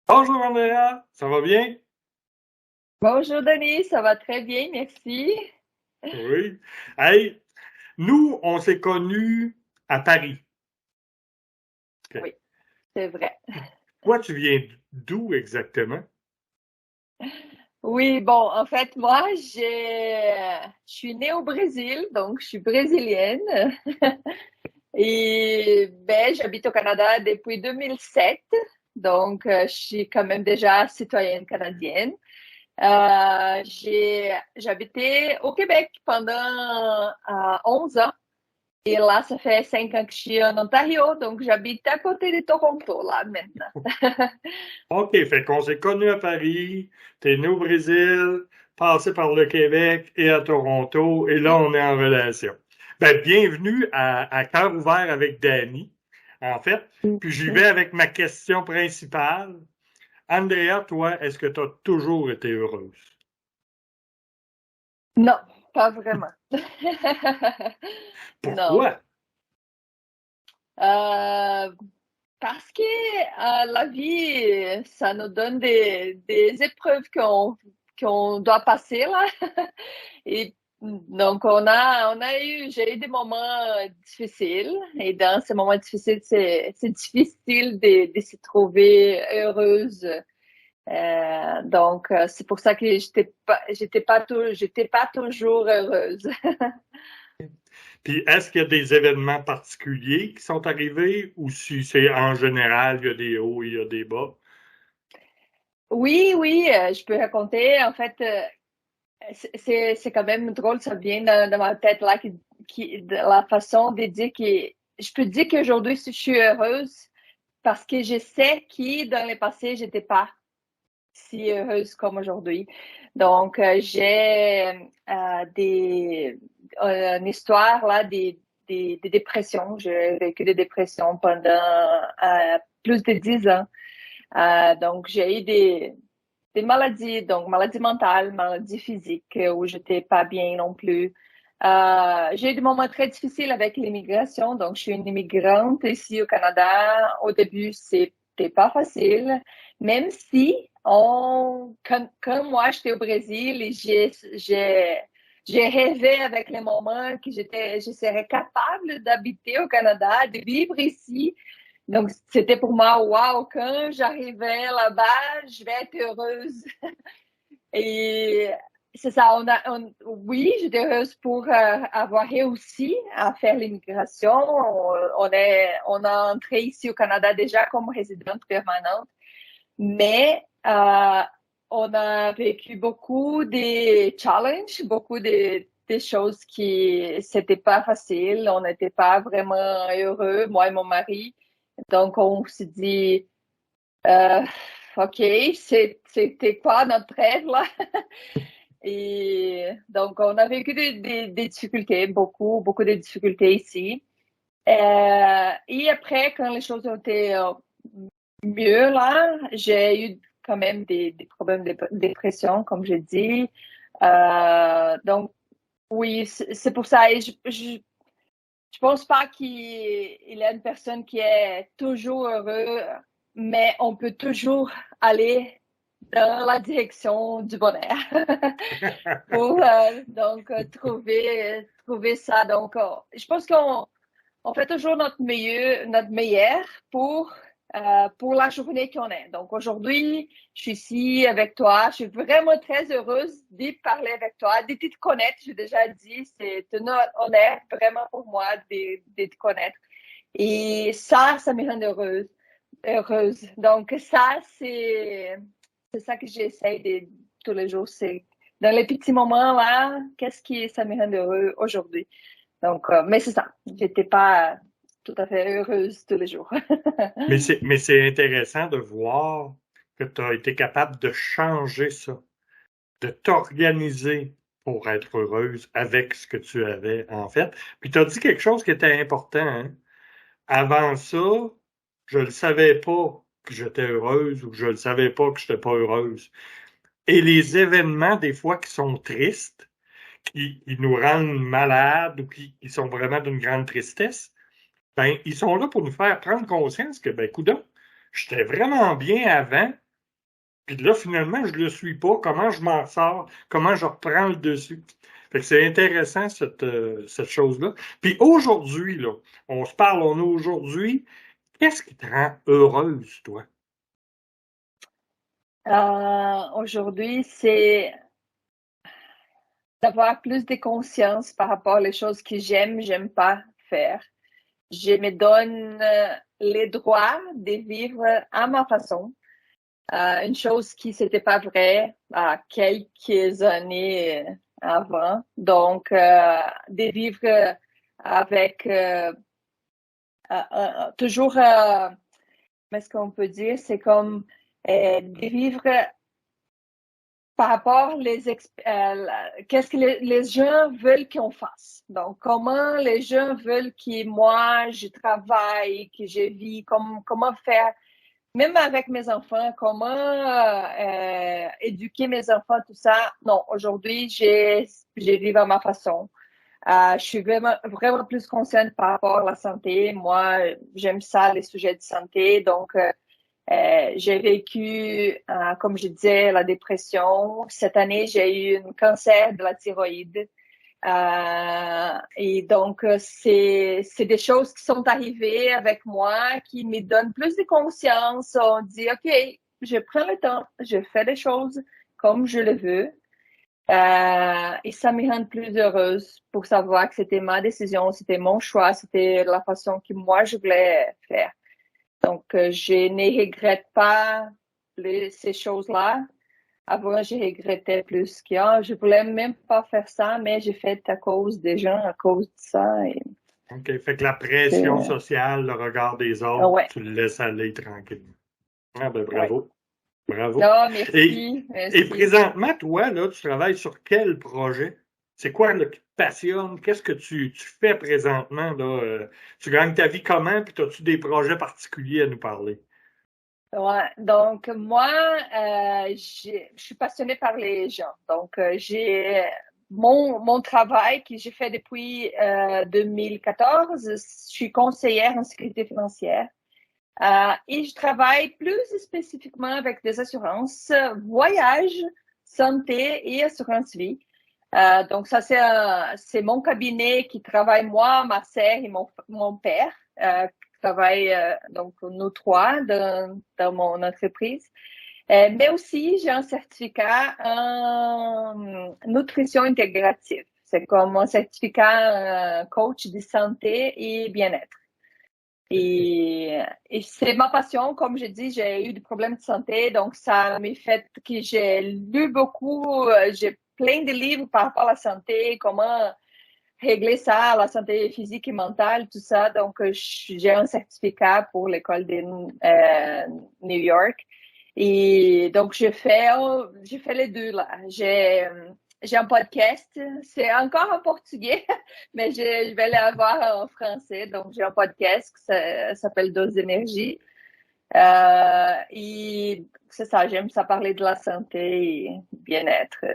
Bonjour Andrea, ça va bien? Bonjour Denis, ça va très bien, merci. Oui. Hey, nous, on s'est connus à Paris. OK. Oui, c'est vrai. Toi, tu viens d'où exactement? Oui, bon, en fait, moi, je suis née au Brésil, donc je suis brésilienne. Et ben, j'habite au Canada depuis 2007, donc je suis quand même déjà citoyenne canadienne. J'habitais au Québec pendant 11 ans. Et là, ça fait 5 ans que je suis en Ontario, donc j'habite à côté de Toronto, là, maintenant. OK, fait qu'on s'est connus à Paris, t'es né au Brésil, passé par le Québec et à Toronto, et là, on est en relation. Ben, bienvenue à Cœur ouvert avec Danny, en fait. Puis j'y vais avec ma question principale. Andrea, toi, est-ce que tu as toujours été heureuse? Non, pas vraiment. Non. Pourquoi? Euh, Parce que la vie, ça nous donne des épreuves qu'on doit passer là. Et donc, j'ai eu des moments difficiles. Et dans ces moments difficiles, c'est difficile de se trouver heureuse. Donc, c'est pour ça que j'étais pas toujours heureuse. Puis est-ce qu'il y a des événements particuliers qui sont arrivés ou si c'est en général, il y a des hauts, il y a des bas? Oui, oui, je peux raconter. En fait, c'est quand même drôle, ça vient dans ma tête là, de la façon de dire que je peux dire qu'aujourd'hui, je suis heureuse parce que je sais que dans le passé, j'étais pas si heureuse comme aujourd'hui. Donc, j'ai une histoire là des dépressions. J'ai vécu des dépressions pendant plus de 10 ans. Donc, j'ai eu des maladies, donc maladies mentales, maladies physiques, où j'étais pas bien non plus. J'ai eu des moments très difficiles avec l'immigration, donc je suis une immigrante ici au Canada. Au début, c'était pas facile, même si quand moi j'étais au Brésil et j'ai rêvé avec les moments que je serais capable d'habiter au Canada, de vivre ici. Donc, c'était pour moi, waouh, quand j'arrivais là-bas, je vais être heureuse. Et c'est ça, oui, j'étais heureuse pour avoir réussi à faire l'immigration. On a entré ici au Canada déjà comme résidente permanente, mais on a vécu beaucoup de challenges, beaucoup de choses qui c'était pas facile. On n'était pas vraiment heureux, moi et mon mari. Donc, on s'est dit, euh, OK, c'était quoi notre rêve là? Et donc, on a vécu des difficultés, beaucoup de difficultés ici. Et après, quand les choses ont été mieux là, j'ai eu quand même des problèmes de dépression, comme j'ai dit. Donc, oui, c'est pour ça. Et je pense pas qu'il y a une personne qui est toujours heureuse, mais on peut toujours aller dans la direction du bonheur pour trouver ça. Donc, je pense qu'on fait toujours notre meilleur pour pour la journée qu'on est. Donc aujourd'hui, je suis ici avec toi. Je suis vraiment très heureuse de parler avec toi, de te connaître. J'ai déjà dit, c'est un honneur vraiment pour moi de te connaître. Et ça me rend heureuse. Donc ça, c'est ça que j'essaie de tous les jours. C'est dans les petits moments là, qu'est-ce qui ça me rend heureux aujourd'hui. Donc, mais c'est ça. J'étais pas tout à fait heureuse tous les jours. Mais c'est intéressant de voir que tu as été capable de changer ça, de t'organiser pour être heureuse avec ce que tu avais, en fait. Puis tu as dit quelque chose qui était important, hein. Avant ça, je ne savais pas que j'étais heureuse ou que je ne savais pas que je n'étais pas heureuse. Et les événements, des fois, qui sont tristes, qui nous rendent malades ou qui sont vraiment d'une grande tristesse, ben, ils sont là pour nous faire prendre conscience que, ben, coudonc, j'étais vraiment bien avant, Puis là, finalement, je le suis pas. Comment je m'en sors? Comment je reprends le dessus? Fait que c'est intéressant, cette chose-là. Puis aujourd'hui, là, on se parle, on est aujourd'hui. Qu'est-ce qui te rend heureuse, toi? Aujourd'hui, c'est d'avoir plus de conscience par rapport aux choses que j'aime pas faire. Je me donne les droits de vivre à ma façon. Une chose qui n'était pas vraie à quelques années avant. Donc, de vivre avec toujours, mais ce qu'on peut dire, c'est comme de vivre par rapport qu'est-ce que les gens veulent qu'on fasse. Donc, comment les gens veulent que moi, je travaille, que je vis, comment faire, même avec mes enfants, comment éduquer mes enfants, tout ça. Non, aujourd'hui, je vis à ma façon. Je suis vraiment plus consciente par rapport à la santé. Moi, j'aime ça, les sujets de santé. Donc, j'ai vécu, comme je disais, la dépression. Cette année, j'ai eu un cancer de la thyroïde. Et donc, c'est des choses qui sont arrivées avec moi, qui me donnent plus de conscience. On dit, OK, je prends le temps, je fais les choses comme je le veux. Et ça me rend plus heureuse pour savoir que c'était ma décision, c'était mon choix, c'était la façon que moi je voulais faire. Donc, je ne regrette pas ces choses-là. Avant, je regrettais plus que je voulais même pas faire ça, mais j'ai fait à cause des gens, à cause de ça. Et, OK. Fait que la pression sociale, le regard des autres, ouais, tu le laisses aller tranquillement. Ah ben ouais. bravo. Bravo. Non, Et, merci, et merci. présentement, toi, là, tu travailles sur quel projet? C'est quoi là, qui te passionne? Qu'est-ce que tu fais présentement, là? Tu gagnes ta vie comment? Puis as-tu des projets particuliers à nous parler? Ouais, donc moi, je suis passionnée par les gens. Donc, j'ai mon travail que j'ai fait depuis 2014. Je suis conseillère en sécurité financière. Et je travaille plus spécifiquement avec des assurances, voyage, santé et assurance vie. Donc ça, c'est mon cabinet qui travaille, moi, ma sœur et mon père, qui travaillent, donc nous trois dans mon entreprise. Mais aussi, j'ai un certificat en nutrition intégrative. C'est comme un certificat coach de santé et bien-être. Et c'est ma passion. Comme je dis, j'ai eu des problèmes de santé, donc ça m'a fait que j'ai lu beaucoup. J'ai plein de livres par rapport à la santé, comment régler ça, la santé physique et mentale, tout ça. Donc, j'ai un certificat pour l'école de New York. Et donc, j'ai fait les deux là. J'ai un podcast, c'est encore en portugais, mais je vais l'avoir en français. Donc, j'ai un podcast qui s'appelle Dose d'énergie. Et c'est ça, j'aime ça parler de la santé et bien-être.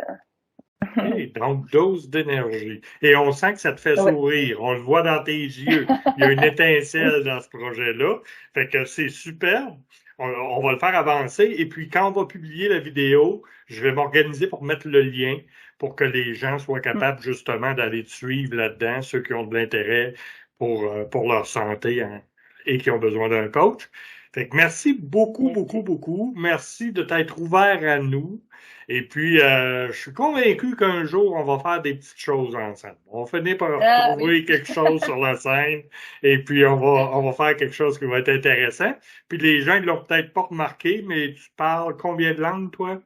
OK, donc dose d'énergie. Et on sent que ça te fait Oui. sourire. On le voit dans tes yeux. Il y a une étincelle dans ce projet-là. Fait que c'est superbe. On va le faire avancer. Et puis, quand on va publier la vidéo, je vais m'organiser pour mettre le lien pour que les gens soient capables justement d'aller te suivre là-dedans, ceux qui ont de l'intérêt pour leur santé hein, et qui ont besoin d'un coach. Fait que merci beaucoup, beaucoup, Merci. beaucoup. Merci de t'être ouvert à nous. Et puis, je suis convaincu qu'un jour, on va faire des petites choses ensemble. On va finir par Ah oui. trouver quelque chose sur la scène et puis on va faire quelque chose qui va être intéressant. Puis les gens ne l'ont peut-être pas remarqué, mais tu parles combien de langues, toi?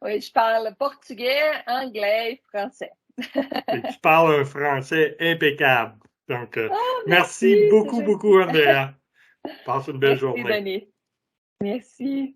Oui, je parle portugais, anglais et français. Et tu parles un français impeccable. Donc, Oh, merci merci, c'est beaucoup, beaucoup, gentil. Andrea. Passe une belle Merci, journée. Denis. Merci.